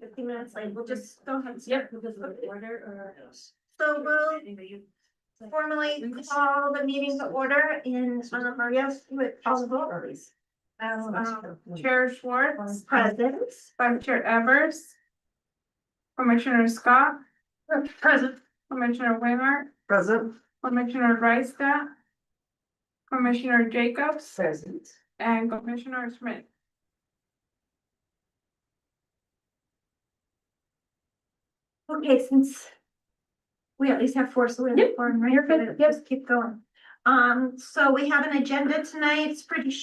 15 minutes late, we'll just go ahead and start with the order or. So we'll formally call the meeting to order in, yes, with call the vote, please. Chair Schwartz, present. Vice Chair Evers. Commissioner Scott. Present. Commissioner Waymart. Present. Commissioner Reista. Commissioner Jacobs. Present. And Commissioner Smith. Okay, since we at least have four, so we're Yep. four, right? You're good. Just keep going. So we have an agenda tonight. It's pretty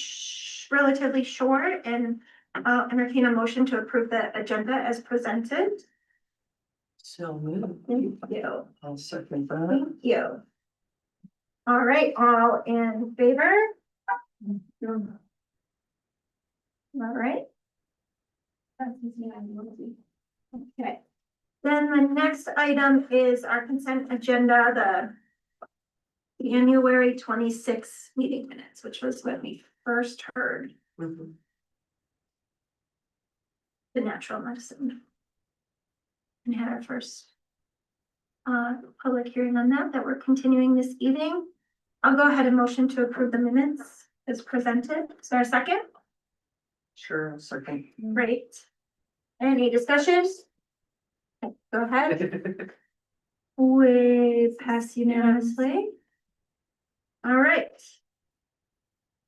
relatively short, and I'll entertain a motion to approve the agenda as presented. So moved. Thank you. I'll second that. Thank you. All right, all in favor? All right. Okay. Then the next item is our consent agenda, the January 26th meeting minutes, which was when we first heard Mhm. the natural medicine. And had our first public hearing on that we're continuing this evening. I'll go ahead and motion to approve the minutes as presented. Is there a second? Sure, second. Great. Any discussions? Okay, go ahead. We pass unanimously. All right.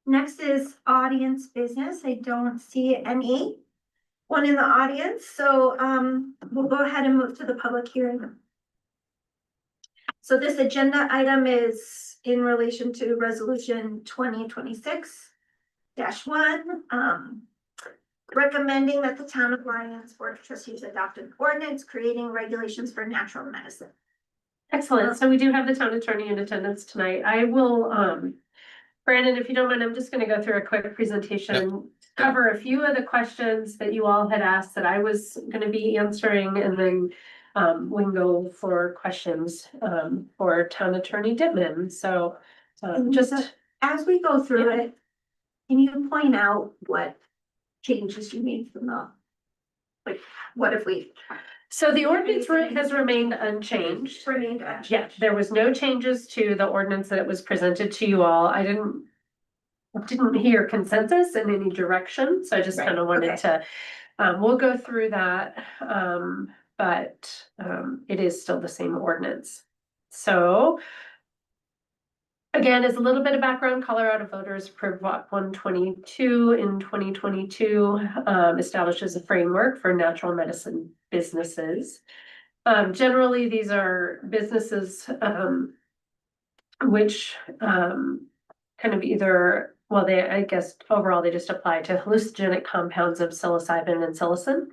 Next is audience business. I don't see any one in the audience, so we'll go ahead and move to the public hearing. So this agenda item is in relation to resolution 2026-1, recommending that the town of Lyons Board of Trustees adopt an ordinance creating regulations for natural medicine. Excellent. So we do have the town attorney in attendance tonight. I will, Brandon, if you don't mind, I'm just gonna go through a quick presentation, cover a few of the questions that you all had asked that I was gonna be answering, and then we can go for questions for town attorney Dittman. So just as we go through it, can you point out what changes you made from like, what if we so the ordinance has remained unchanged. remained unchanged? Yeah, there was no changes to the ordinance that was presented to you all. I didn't hear consensus in any direction, so I just Right, kind of wanted okay. to, we'll go through that. But it is still the same ordinance. So again, as a little bit of background, Colorado voters approved Act 122 in 2022, establishes a framework for natural medicine businesses. Generally, these are businesses which kind of either, well, I guess overall they just apply to hallucinogenic compounds of psilocybin and psilocin.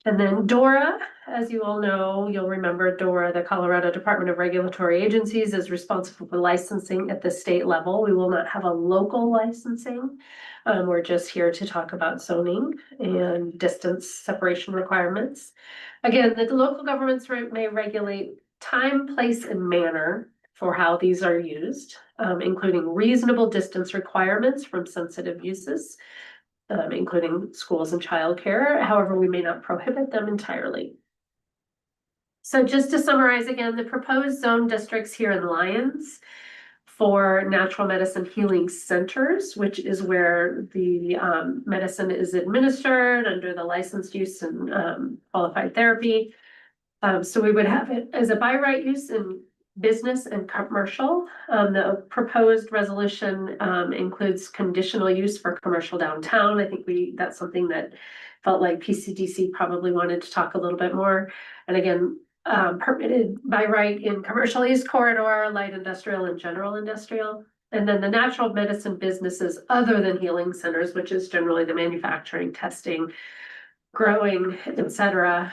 And then DORA, as you all know, you'll remember DORA, the Colorado Department of Regulatory Agencies, is responsible for licensing at the state level. We will not have a local licensing. We're just here to talk about zoning and distance separation requirements. Again, the local governments may regulate time, place, and manner for how these are used, including reasonable distance requirements from sensitive uses. Including schools and childcare. However, we may not prohibit them entirely. So just to summarize again, the proposed zone districts here in Lyons for natural medicine healing centers, which is where the medicine is administered under the licensed use and qualified therapy. So we would have it as a by right use in business and commercial. The proposed resolution includes conditional use for commercial downtown. I think that's something that felt like PCDC probably wanted to talk a little bit more. And again, permitted by right in commercial use corridor, light industrial and general industrial. And then the natural medicine businesses other than healing centers, which is generally the manufacturing, testing, growing, etc.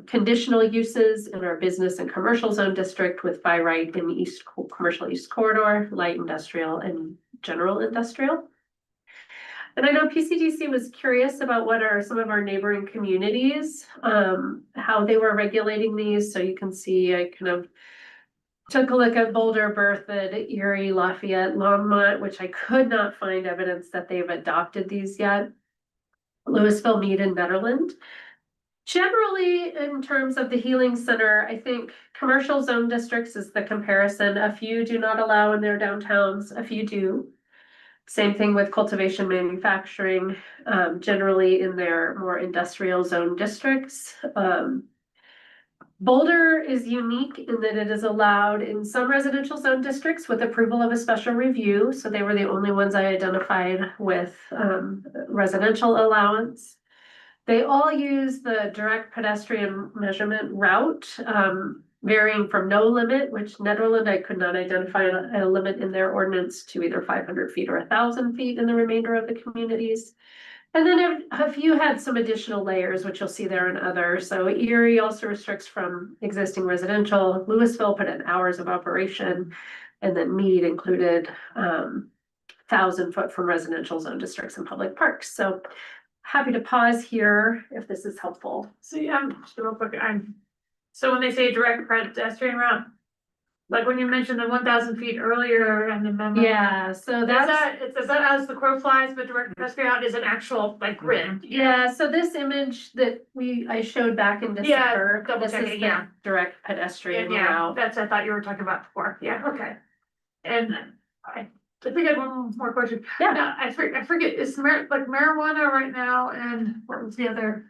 Conditional uses in our business and commercial zone district with by right in the east commercial use corridor, light industrial and general industrial. And I know PCDC was curious about what are some of our neighboring communities, how they were regulating these. So you can see I kind of took a look at Boulder, Berthoud, Erie, Lafayette, Longmont, which I could not find evidence that they've adopted these yet. Louisville, Meade, and Nederland. Generally, in terms of the healing center, I think commercial zone districts is the comparison. A few do not allow in their downtowns, a few do. Same thing with cultivation manufacturing, generally in their more industrial zone districts. Boulder is unique in that it is allowed in some residential zone districts with approval of a special review. So they were the only ones I identified with residential allowance. They all use the direct pedestrian measurement route, varying from no limit, which Netherlands, I could not identify a limit in their ordinance, to either 500 feet or 1,000 feet in the remainder of the communities. And then a few had some additional layers, which you'll see there in others. So Erie also restricts from existing residential. Louisville put in hours of operation, and then Meade included 1,000 foot from residential zone districts and public parks. So happy to pause here if this is helpful. So yeah, just real quick, so when they say direct pedestrian route, like when you mentioned the 1,000 feet earlier and the memo. Yeah, so that's. Is that as the crow flies, but direct pedestrian route is an actual like grid? Yeah, so this image that I showed back in December, double this is checking, the yeah. direct pedestrian Yeah, route. that's, I thought you were talking about before, yeah, okay. And I think I had one more question. Yeah. Now, I forget, is like marijuana right now, and what was the other?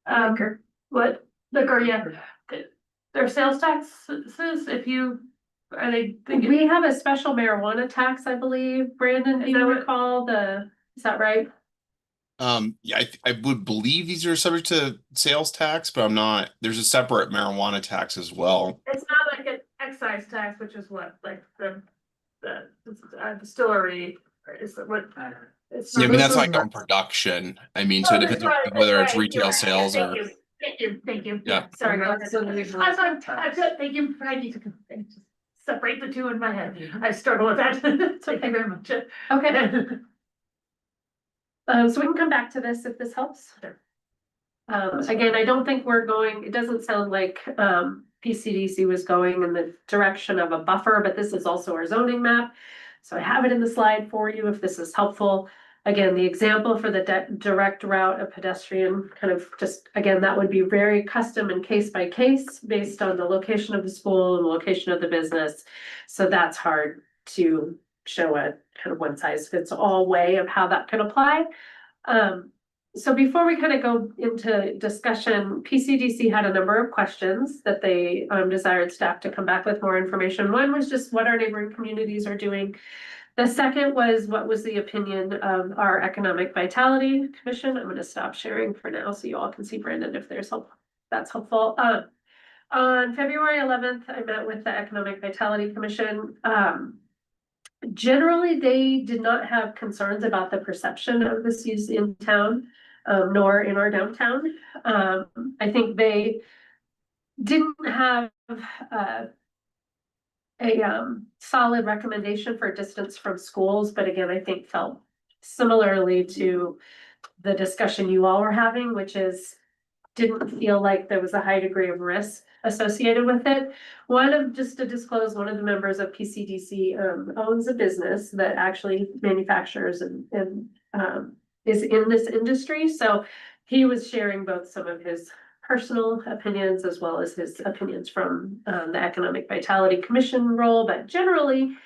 Liquor. What, liquor, yeah, their sales taxes, are they? We have a special marijuana tax, I believe. Brandon, do Is that you what- recall is that right? Yeah, I would believe these are subject to sales tax, but I'm not. There's a separate marijuana tax as well. It's not like an excise tax, which is what, like the distillery, or is it what? It's Yeah, I not- mean that's like on production. I mean, so it Oh, depends that's on right, whether that's it's right, retail you're right. sales Yeah, or. Thank you. Yeah. Sorry, go ahead. That's unusual. I'm good, thank you, I need to just separate the two in my head, I struggle with that, thank you very much. Okay, so we can come back to this if this helps. Sure. Again, I don't think it doesn't sound like, PCDC was going in the direction of a buffer, but this is also our zoning map. So I have it in the slide for you if this is helpful. Again, the example for the direct route of pedestrian kind of just, again, that would be very custom and case by case based on the location of the school and the location of the business. So that's hard to show a kind of one size fits all way of how that could apply. So before we kind of go into discussion, PCDC had a number of questions that they desired staff to come back with more information. One was just what our neighboring communities are doing. The second was what was the opinion of our Economic Vitality Commission. I'm going to stop sharing for now so you all can see Brandon if that's helpful. On February 11th, I met with the Economic Vitality Commission. Generally, they did not have concerns about the perception of this use in town, nor in our downtown. I think they didn't have a solid recommendation for distance from schools, but again, I think felt similarly to the discussion you all were having, which is didn't feel like there was a high degree of risk associated with it. Just to disclose, one of the members of PCDC owns a business that actually manufactures and is in this industry. So he was sharing both some of his personal opinions as well as his opinions from the Economic Vitality Commission role, but generally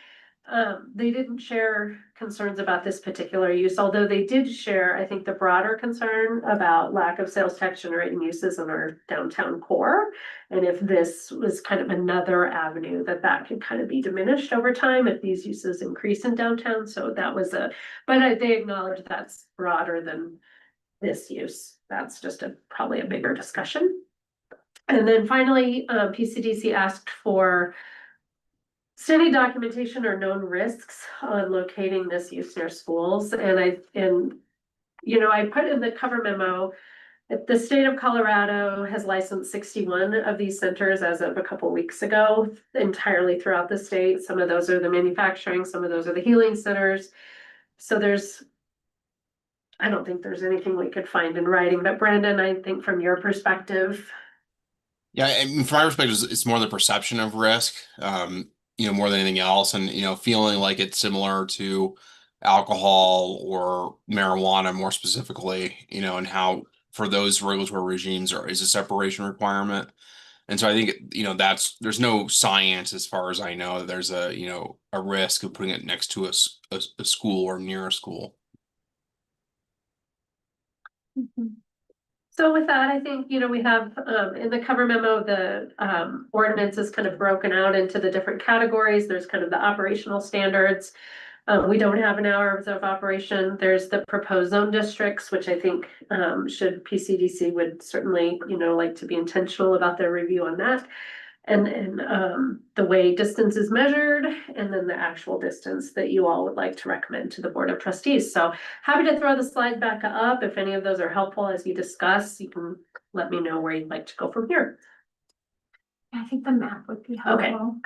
they didn't share concerns about this particular use, although they did share, I think, the broader concern about lack of sales tax generating uses in our downtown core. And if this was kind of another avenue that could kind of be diminished over time if these uses increase in downtown. So that was but they acknowledge that's broader than this use. That's just probably a bigger discussion. And then finally, PCDC asked for study documentation or known risks on locating this use near schools. And I put in the cover memo that the state of Colorado has licensed 61 of these centers as of a couple weeks ago, entirely throughout the state. Some of those are the manufacturing, some of those are the healing centers. So I don't think there's anything we could find in writing, but Brandon, I think from your perspective. Yeah, I mean, from my perspective, it's more the perception of risk, more than anything else, and feeling like it's similar to alcohol or marijuana more specifically, and how for those regulatory regimes is a separation requirement. And so I think, there's no science as far as I know, that there's a risk of putting it next to a school or near a school. So with that, I think, we have, in the cover memo, the, ordinance is kind of broken out into the different categories. There's kind of the operational standards. We don't have an hours of operation. There's the proposed zone districts, which I think, should PCDC would certainly, like to be intentional about their review on that. And then, the way distance is measured, and then the actual distance that you all would like to recommend to the Board of Trustees. So happy to throw the slide back up. If any of those are helpful as you discuss, you can let me know where you'd like to go from here. I think the map would be Okay. helpful.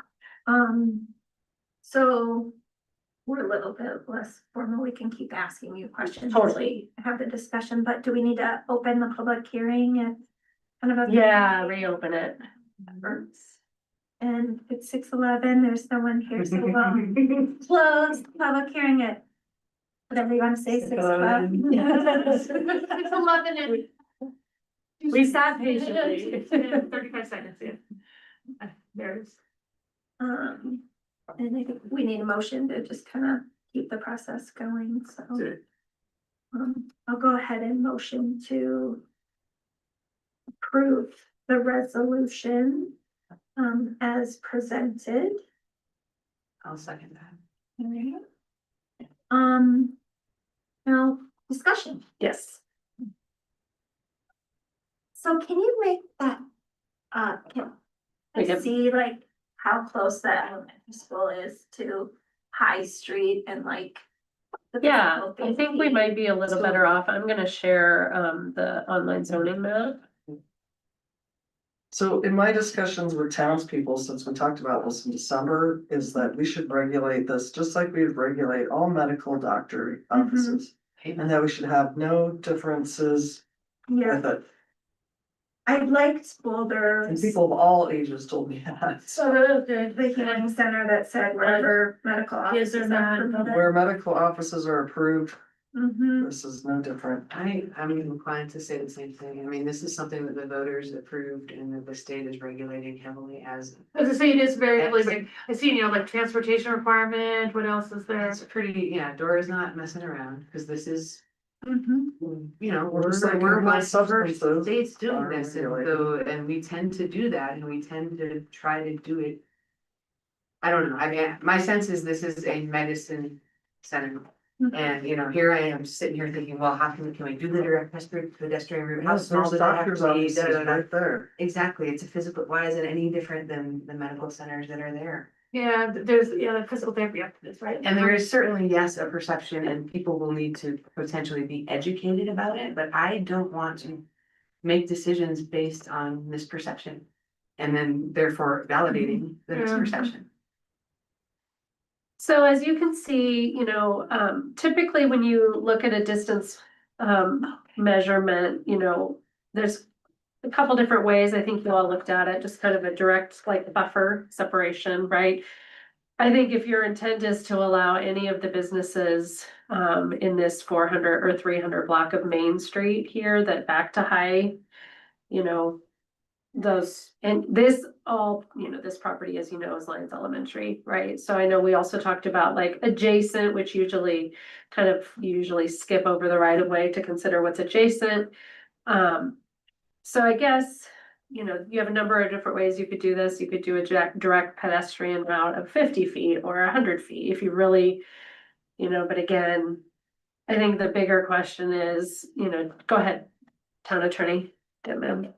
So we're a little bit less formal. We can keep asking you questions. as Totally. we Have the discussion, but do we need to open the public hearing at kind of a? Yeah, reopen it. And it's 6:11, there's no one here, so we'll close the public hearing at whatever you want to say, 6 o'clock. 6:11 and. We sat patiently. 35 seconds, yeah. There's. And I think we need a motion to just kind of keep the process going, so. I'll go ahead and motion to approve the resolution as presented. I'll second that. Alright. Now, discussion. Yes. So can you make that, can We I can- see like how close that elementary school is to High Street and like? the Yeah, physical I think we thing? might be a little better off. I'm gonna share, the online zoning map. So in my discussions with townspeople, since we talked about this in December, is that we should regulate this just like we regulate all medical doctor offices. And that we should have no differences Yeah, with it. I liked And Boulder's. people of all ages told me that. So the hearing center that said wherever medical Kids are offices not- are permitted. Where medical offices are approved, Mhm. this is no different. I'm inclined to say the same thing. I mean, this is something that the voters approved and that the state is regulating heavily as. As I say, it is very heavily big. I see, like transportation requirement, what else is there? It's pretty, yeah, Dora's not messing around, because this is, Mhm. We're just like we're controlled one of the substances first states doing are this, and regulated. so, and we tend to do that, and we tend to try to do it. I don't know, I mean, my sense is this is a medicine center. Mhm. And, here I am sitting here thinking, well, how can we do the direct pedestrian route? How Yes, small there's does it have doctor's to be? offices Da, da, da, da. right there. Exactly, it's a physical, why is it any different than the medical centers that are there? Yeah, there's, the physical therapy up to this, right? And there is certainly, yes, a perception, and people will need to potentially be educated about it, but I don't want to make decisions based on misperception. And then therefore validating the Yeah. misperception. So as you can see, typically when you look at a distance measurement, there's a couple different ways. I think you all looked at it, just kind of a direct like buffer separation, right? I think if your intent is to allow any of the businesses in this 400 or 300 block of Main Street here that back to High, those, and this all, this property, as you know, is Lyons Elementary, right? So I know we also talked about like adjacent, which usually skip over the right of way to consider what's adjacent. So I guess, you have a number of different ways you could do this. You could do a direct pedestrian route of 50 feet or 100 feet if you really, but again, I think the bigger question is, go ahead, town attorney, Denman.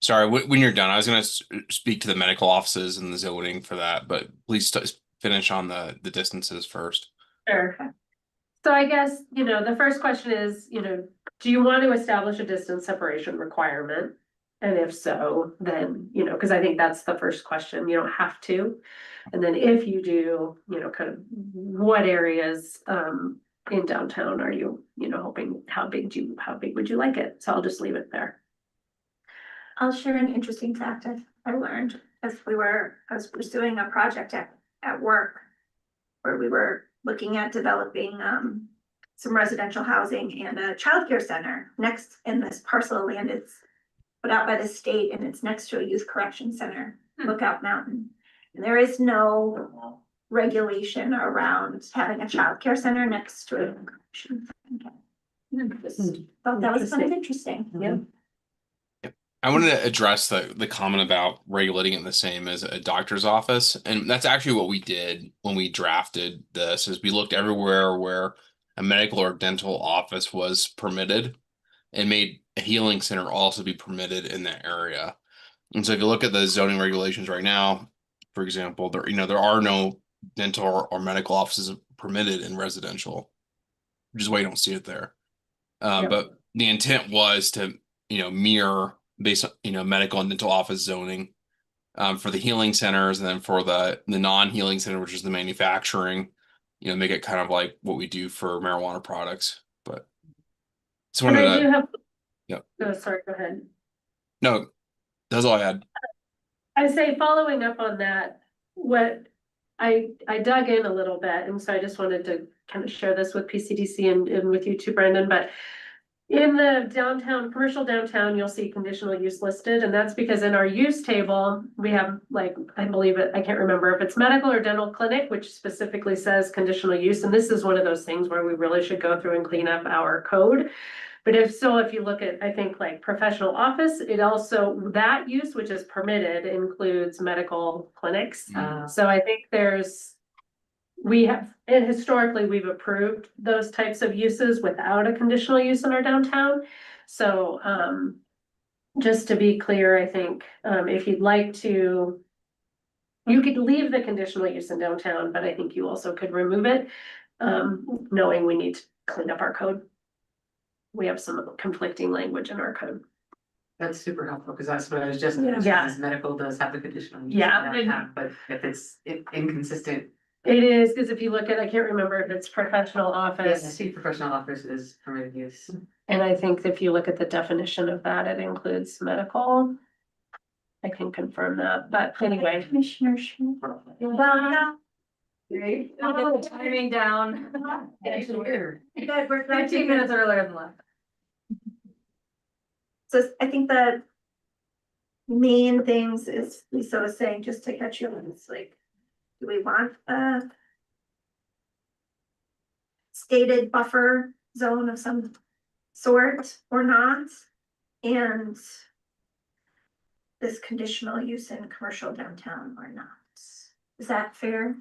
Sorry, when you're done, I was going to speak to the medical offices and the zoning for that, but please finish on the distances first. Sure. So I guess, the first question is, do you want to establish a distance separation requirement? And if so, then, because I think that's the first question, you don't have to. And then if you do, kind of what areas in downtown are you, hoping, how big would you like it? So I'll just leave it there. I'll share an interesting fact I learned as I was pursuing a project at work. Where we were looking at developing some residential housing and a childcare center next in this parcel of land. It's put out by the state and it's next to a youth correction center, Lookout Mountain. And there is no regulation around having a childcare center next to a correction center. Just thought that was kind of interesting. Yeah. I wanted to address the comment about regulating it the same as a doctor's office. And that's actually what we did when we drafted this, is we looked everywhere where a medical or dental office was permitted and made a healing center also be permitted in that area. And so if you look at the zoning regulations right now, for example, there are no dental or medical offices permitted in residential, which is why you don't see it there. Yep. But the intent was to, mirror based on, medical and dental office zoning for the healing centers, and then for the non-healing center, which is the manufacturing, make it kind of like what we do for marijuana products. But just And wanted I do to, have. Yep. Oh, sorry, go ahead. no, that's all I had. I say following up on that, what I dug in a little bit, and so I just wanted to kind of share this with PCDC and with you too, Brendan, but in the downtown, commercial downtown, you'll see conditional use listed, and that's because in our use table, we have I believe it, I can't remember if it's medical or dental clinic, which specifically says conditional use, and this is one of those things where we really should go through and clean up our code. But if you look at, I think like professional office, it also, that use, which is permitted, includes medical clinics. So I think and historically, we've approved those types of uses without a conditional use in our downtown. So, just to be clear, I think, if you'd like to, you could leave the conditional use in downtown, but I think you also could remove it, knowing we need to clean up our code. We have some conflicting language in our code. That's super helpful, because that's what I was just. Yeah. Medical does have the conditional use. Yeah. downtown, But if it's inconsistent. It is, because if you look at, I can't remember if it's professional Yes, I office, see professional office is permitted use. and I think if you look at the definition of that, it includes medical. I can confirm that, but anyway. Commissioner Schmidt. Timing down. It's weird. Good, we're glad 15 minutes earlier than left. So I think the main things is Lisa was saying, just to catch you on, it's like, do we want a stated buffer zone of some sort or not? And this conditional use in commercial downtown or not? Is that fair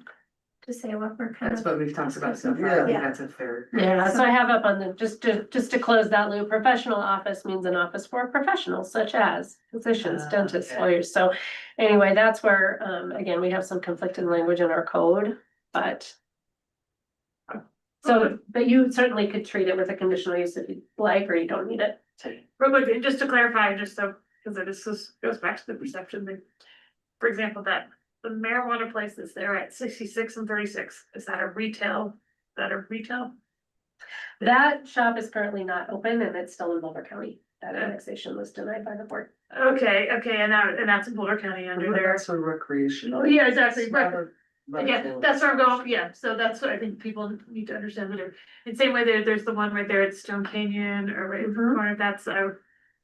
to say what we're kind That's of? what we've talked about so far. I think Yeah. that's a fair. Yeah, so I have up on the, just to close that loop, professional office means an office for professionals such as physicians, dentists, Okay. lawyers. So anyway, that's where, again, we have some conflicting language in our code, but. So, but you certainly could treat it with a conditional use if you'd like, or you don't need it. Real quick, and just to clarify, just so, because this goes back to the perception thing. For example, that the marijuana place that's there at 66 and 36, is that a retail? That shop is currently not open and it's still in Boulder County. That annexation was denied by the board. Okay, and that's in Boulder County under there. That's a recreational. Oh, yeah, exactly, It's right. not a Yeah, medical. that's where I'm going, yeah, so that's what I think people need to understand that. In the same way, there's the one right there at Stone Canyon or right in the corner, that's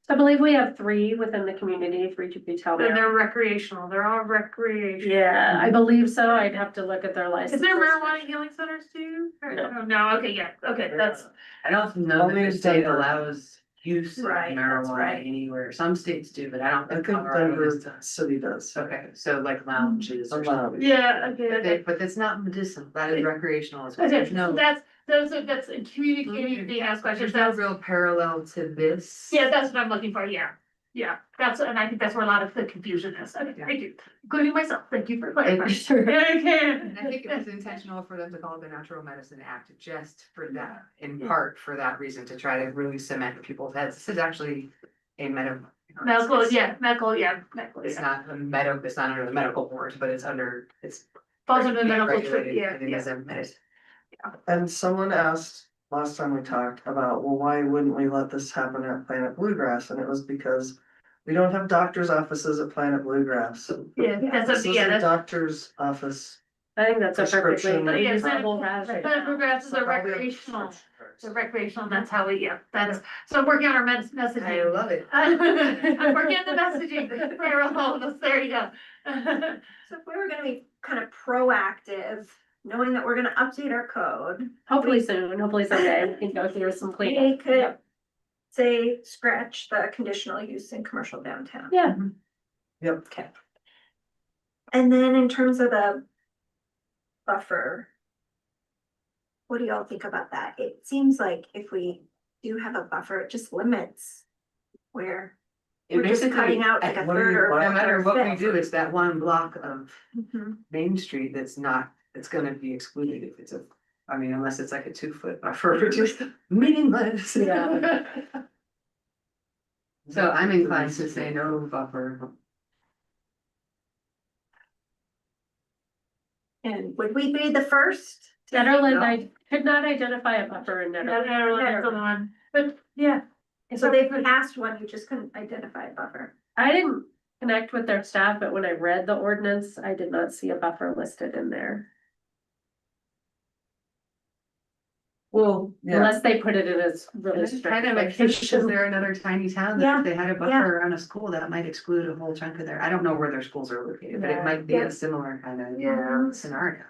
I believe we have 3 within the community, 3 to retail. then they're recreational, they're all recreational. Yeah, I believe so. I'd have to look at their license. Is there marijuana healing centers too? Or- No. No, okay, yeah, okay, that's, I don't know that Only the state Denver. allows use of Right, that's marijuana right. anywhere. Some states do, but I don't I think think Colorado Denver does. City does. Okay, so like lounges A or something. lounge. yeah, okay. But it's not medicinal, that is recreational as well. Okay, There's no. that's a communicating being asked questions, There's no that's, real parallel to this. yeah, that's what I'm looking for, yeah. Yeah, and I think that's where a lot of the confusion is, okay, thank you, including myself, thank you for clarifying. And I think it was intentional for them to call it the Natural Medicine Act, just for that, in part for that reason, to try to really cement in people's heads, this is actually a medical. Medical, It's yeah. not it's not under the medical board, but it's Falls under the medical, regulated, yeah, and it yeah. is a medicine. And someone asked last time we talked about, well, why wouldn't we let this happen at Planet Bluegrass? And it was because we don't have doctor's offices at Planet Bluegrass. Yeah, that's This a, is yeah, a that's. doctor's office. I think that's a perfectly Prescription. Yeah, reasonable Planet Bluegrass is a So probably a recreational. prescription card. So recreational, that's how we, yeah, that's, so I'm working on our messaging. I love it. I'm working on the messaging for all of us, there you go. So if we were gonna be kind of proactive, knowing that we're gonna update our code, Hopefully soon, hopefully someday we can go through some cleanup. we could say, scratch the conditional use in commercial downtown. Yeah, Yep. Okay. And then in terms of the buffer, what do y'all think about that? It seems like if we do have a buffer, it just limits where It we're just basically- cutting out like a what do third you or. want? No matter what we fifth. do, it's that one block of Mhm. Main Street that's gonna be excluded if it's I mean, unless it's like a 2-foot buffer, which is meaningless. Yeah. So I'm inclined to say no buffer. And would we be the first? to- Netherlands, I could not identify a buffer in Yeah, Netherlands, Netherlands on the one. but yeah. So they passed one, you just couldn't identify a buffer. I didn't connect with their staff, but when I read the ordinance, I did not see a buffer listed in there. Well, Yeah, Unless they put it in as really this strict kind of makes sense because location. they're another tiny town that Yeah, if they had a buffer around a school, that might exclude a whole chunk of their, I don't know where their schools are located, but it might be Yeah. a similar kind of Yeah. scenario.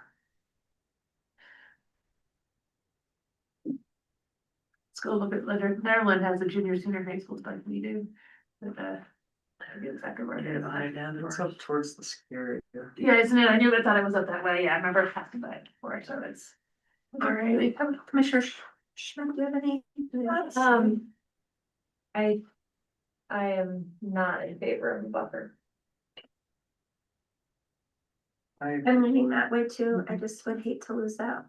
Let's go a little bit later. Netherlands has a junior, senior high school like we do. But, I forget exactly where it is. it's up towards the ski area. Yeah, isn't it? I knew, I thought it was up that way. Yeah, I remember passing by it before, so it's. All right, Commissioner Schmidt, do you have any? thoughts? I am not in favor of a buffer. I'm leaning that way too, I just would hate to lose out.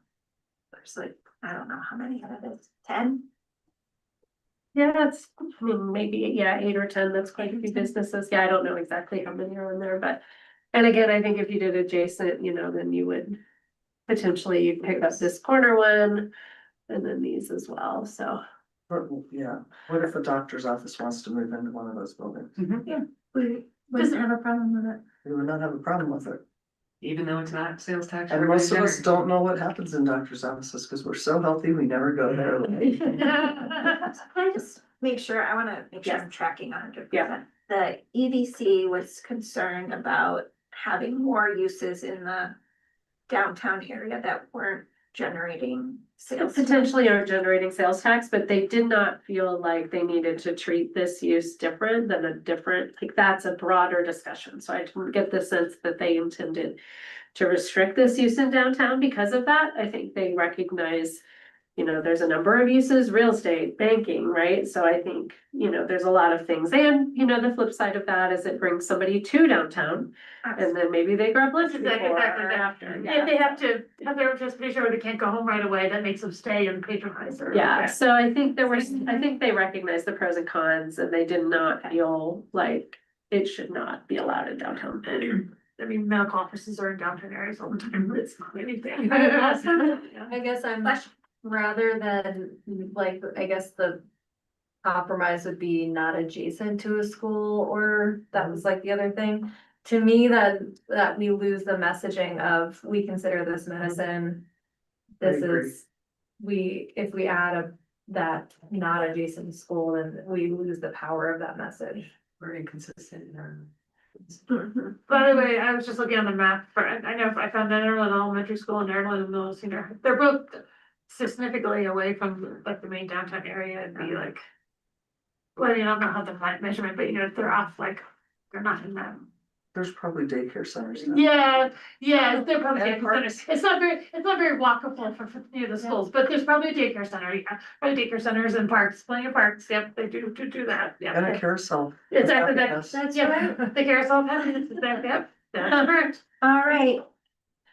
There's like, I don't know how many of it is, 10? Yeah, that's, I mean, maybe, yeah, 8 or 10, that's quite a few businesses. Yeah, I don't know exactly how many are in there, but. And again, I think if you did adjacent, then you would potentially you'd pick up this corner one. And then these as well, so. Yeah, what if a doctor's office wants to move into one of those buildings? We wouldn't have a problem with it. We would not have a problem with it. Even though it's not sales tax. And most of us don't know what happens in doctor's offices because we're so healthy, we never go there. Can I just make sure, I wanna make sure I'm tracking 100%. Yeah. The EDC was concerned about having more uses in the downtown area that weren't generating sales. Potentially are generating sales tax, but they did not feel like they needed to treat this use different than a different, like that's a broader discussion. So I didn't get the sense that they intended to restrict this use in downtown because of that. I think they recognize, there's a number of uses, real estate, banking, right? So I think, there's a lot of things. And, the flip side of that is it brings somebody to downtown and then maybe they grab lunch before Exactly or that. after. If they have to have their transportation or they can't go home right away, that makes them stay and patronize or. Yeah, so I think I think they recognize the pros and cons and they did not feel like it should not be allowed in downtown. I mean, medical offices are in downtown areas all the time, but it's not anything. I guess I'm, rather than, like, I guess the compromise would be not adjacent to a school, or that was like the other thing. To me, that we lose the messaging of, we consider this medicine. This agree. is, if we add that not adjacent to school, then we lose the power of that message. We're inconsistent in our. Mhm. By the way, I was just looking on the map for, I know I found Netherland Elementary School and Netherland Middle Senior, they're both significantly away from like the main downtown area and be like. Well, I don't know how the measurement, but they're off, like, they're not in that. There's probably daycare centers. now. Yeah, they're probably And daycare centers. It's not very walkable for near the schools, but there's probably a daycare center, yeah. Probably daycare centers and parks, plenty of parks, yep, they do that, And a yeah. carousel. Exactly, Yes. That's yeah, right. the carousel, yep, that's correct. All right,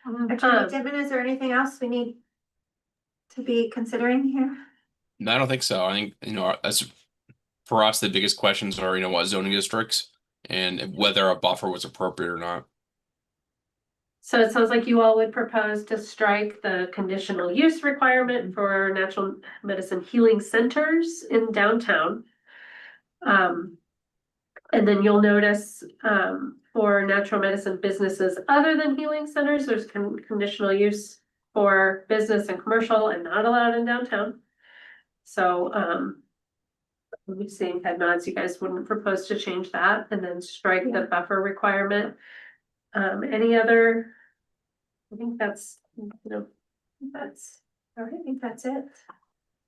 Attorney Um, Tippin, is there anything else we need to be considering here? I don't think so. I think, that's for us, the biggest questions are, what zoning districts and whether a buffer was appropriate or not. So it sounds like you all would propose to strike the conditional use requirement for natural medicine healing centers in downtown. And then you'll notice, for natural medicine businesses other than healing centers, there's conditional use for business and commercial and not allowed in downtown. So, let me see, head nods, you guys wouldn't propose to change that and then strike the buffer requirement. Any other? I think that's, that's, all right, I think that's it.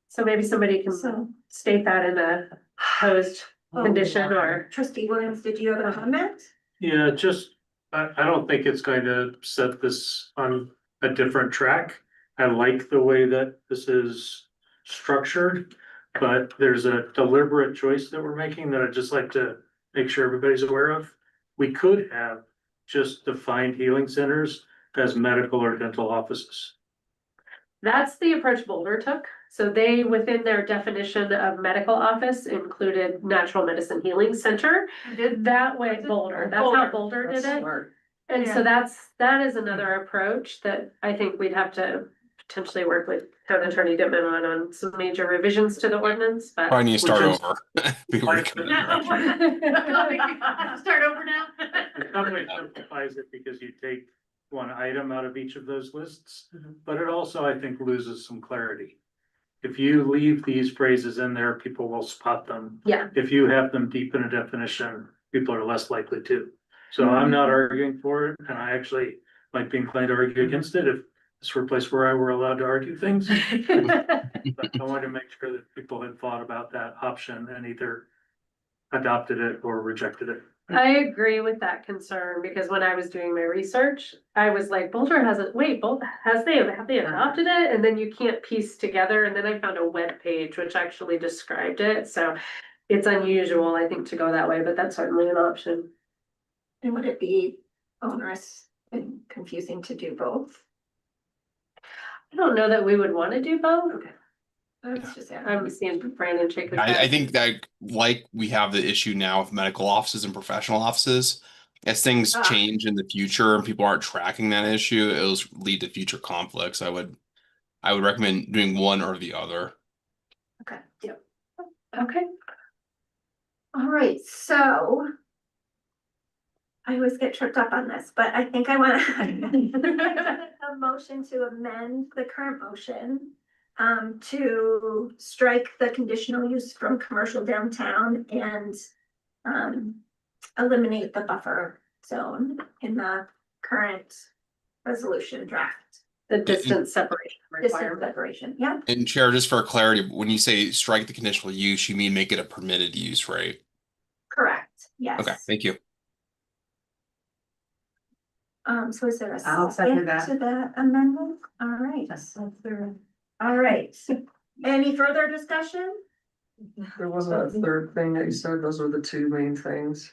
So maybe somebody can state that in a proposed condition or. Trustee Williams, did you have a comment? Yeah, just, I don't think it's going to set this on a different track. I like the way that this is structured, but there's a deliberate choice that we're making that I'd just like to make sure everybody's aware of. We could have just defined healing centers as medical or dental offices. That's the approach Boulder took. So they, within their definition of medical office, included natural medicine healing center. Did That way, Boulder, that's how Boulder did it. And so that is another approach that I think we'd have to potentially work with town attorney Dittman on some major revisions to the ordinance, but. Probably need to start Which is- over. Before you come in. Start over now. In some ways simplifies it because you take one item out of each of those lists, but it also, I think, loses some clarity. If you leave these phrases in there, people will spot them. Yeah. If you have them deep in a definition, people are less likely to. So I'm not arguing for it, and I actually might be inclined to argue against it if this were a place where I were allowed to argue things. But I wanted to make sure that people had thought about that option and either adopted it or rejected it. I agree with that concern, because when I was doing my research, I was like, Boulder hasn't, have they adopted it? And then you can't piece together, and then I found a web page which actually described it, so it's unusual, I think, to go that way, but that's certainly an option. And would it be onerous and confusing to do both? I don't know that we would want to do both. Okay. That's just, I'm seeing Brandon shake his I head. think that like we have the issue now with medical offices and professional offices, as things change in the future and people aren't tracking that issue, it'll lead to future conflicts. I would recommend doing one or the other. Okay, yep. Okay, All right, so. I always get tripped up on this, but I think I want a motion to amend the current motion. To strike the conditional use from commercial downtown and. Eliminate the buffer zone in the current resolution draft. the distance separation Distance requirement. separation, yeah, And Chair, just for clarity, when you say strike the conditional use, you mean make it a permitted use, right? correct, yes. Okay, thank you. So is there a I'll second that. to that amendment? All right. All right. Any further discussion? There wasn't a third thing that you said, those were the two main things.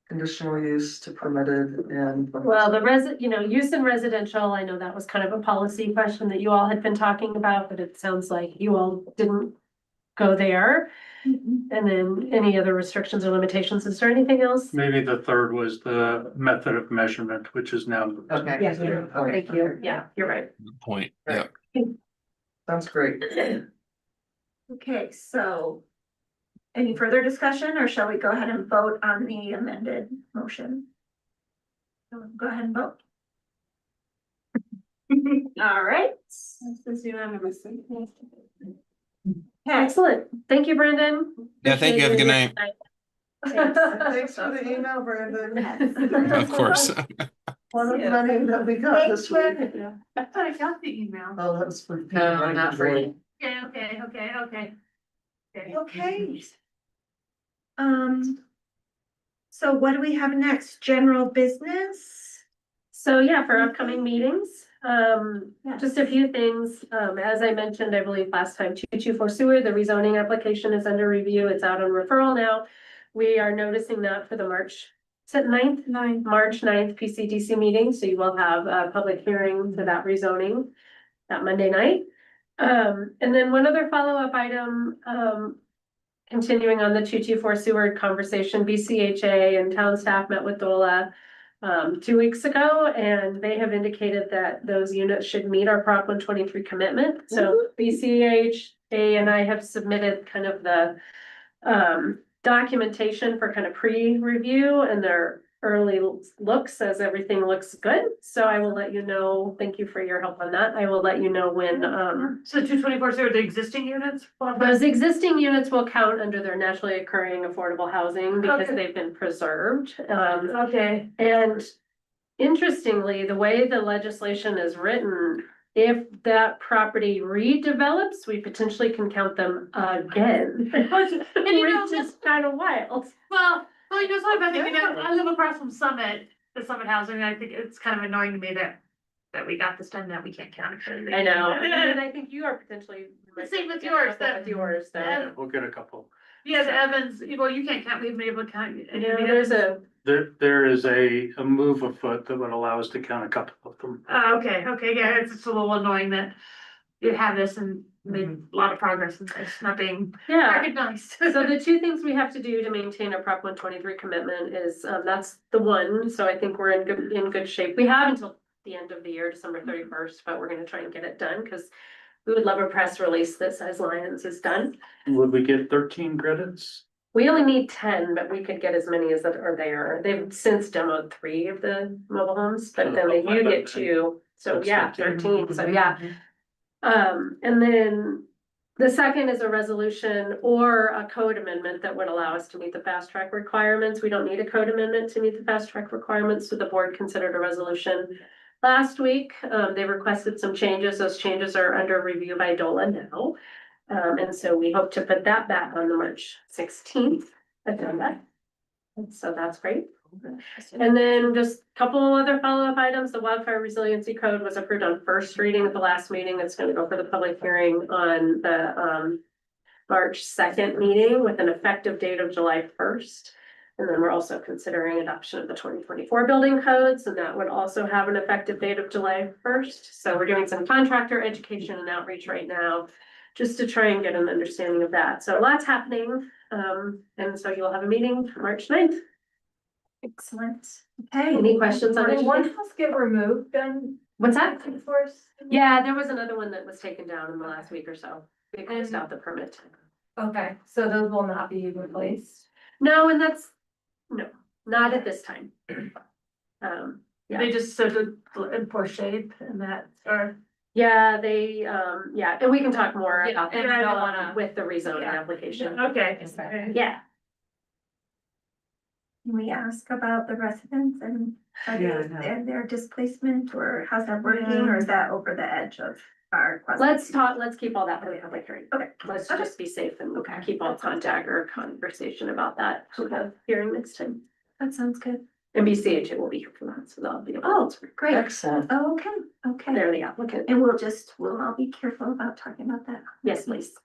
Conditional use to permitted and. Well, use in residential, I know that was kind of a policy question that you all had been talking about, but it sounds like you all didn't go there. And then any other restrictions or limitations? Is there anything else? Maybe the third was the method of measurement, which is now. Okay. Yes, thank you. Yeah, you're right. Good point. Yeah. Sounds great. Okay, so. Any further discussion, or shall we go ahead and vote on the amended motion? Go ahead and vote. All right. This is unanimous. Excellent. Thank you, Brandon. Yeah, thank you. Have a good night. Thanks for the email, Brandon. Of course. One of the many that we got Thanks, this week. Brandon. I thought I got the email. Oh, that's for. No, not for you. Okay. Okay. So what do we have next? General business? So yeah, for upcoming meetings, Yes. just a few things. As I mentioned, I believe last time, 224 sewer, the rezoning application is under review. It's out on referral now. We are noticing that for the March, is it 9th? March 9th PCDC meeting. So you will have a public hearing for that rezoning that Monday night. And then one other follow-up item, continuing on the 224 sewer conversation, BCHA and town staff met with DOLA 2 weeks ago, and they have indicated that those units should meet our Prop 123 commitment. So BCHA and I have submitted kind of the documentation for kind of pre-review, and they're early look says everything looks good, so I will let you know, thank you for your help on that, I will let you know when, So 224, so are the existing units? those existing units will count under their naturally occurring affordable housing because Okay. they've been preserved. Okay, And interestingly, the way the legislation is written, if that property redevelops, we potentially can count them again. Which is kind of wild. well, you know, something I'm thinking, I live across from Summit, the Summit housing, and I think it's kind of annoying to me that we got this done, that we can't count it. for anything. I know, and I think you are potentially. Same with yours, With yours, though. Yeah. We'll get a couple. Yeah, the Evans, well, you can't count, we've been able to count. any of the There's Evans. There is a move afoot that would allow us to count a couple of them. Okay, yeah, it's just a little annoying that you have this and made a lot of progress and it's not being Yeah. recognized. So the two things we have to do to maintain a Prop 123 commitment is, that's the one, so I think we're in good shape. We have until the end of the year, December 31st, but we're gonna try and get it done, because we would love a press release that says Lions is done. Would we get 13 credits? We only need 10, but we could get as many as that are there. They've since demoed 3 of the mobile homes, but then they do get 2, so That's yeah, 13. 13, so yeah. And then the second is a resolution or a code amendment that would allow us to meet the fast track requirements. We don't need a code amendment to meet the fast track requirements, so the board considered a resolution last week. They requested some changes. Those changes are under review by DOLA now. And so we hope to put that back on the March 16th agenda. And so that's great. And then just a couple other follow-up items. The wildfire resiliency code was approved on first reading at the last meeting. It's gonna go for the public hearing on the March 2nd meeting with an effective date of July 1st. And then we're also considering adoption of the 2024 building codes, and that would also have an effective date of July 1st. So we're doing some contractor education and outreach right now, just to try and get an understanding of that. So lots happening. And so you'll have a meeting March 9th. Excellent. Okay. Any questions on Did one anything? house get removed on What's that? force? Yeah, there was another one that was taken down in the last week or so. They closed out the permit. Okay, so those will not be replaced. No, and that's, no, not at this time. Yeah. They just sort of in poor shape and that, or. Yeah, they, yeah, and we can talk more Yeah, about that. and I don't wanna- With the rezoning Yeah. application. Okay. Yeah. Can we ask about the residents and their displacement, or how's that working, or is that over the edge of our? Let's keep all that for the public hearing. Okay. Let's Okay. just be safe and Okay. keep all contact or conversation about that for the hearing next time. That sounds good. And BCH will be here for that, so that'll be. Oh, great. Excellent. Oh, okay. They're the applicant. And we'll all be careful about talking about that. Yes, please.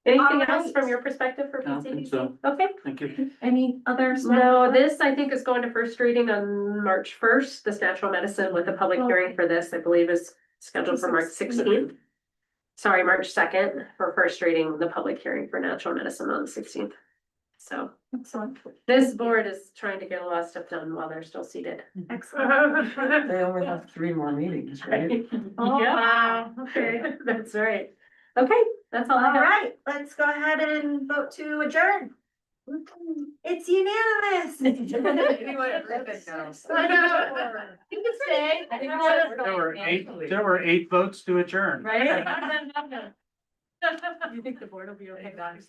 Anything All else right. from your perspective for I don't think PCDC? so. Okay. Thank you. Any others? No, this I think is going to first reading on March 1st, this natural medicine with a public hearing for this, I believe is scheduled for March 16th. Sorry, March 2nd for first reading, the public hearing for natural medicine on the 16th. So Excellent. this board is trying to get a lot of stuff done while they're still seated. Excellent. They only have 3 more meetings, right? Oh, Yeah, wow, okay. that's right. Okay, that's all I All have. right, let's go ahead and vote to adjourn. It's unanimous. I know. You can stay. There were 8 votes to adjourn. Right? You think the board will be okay?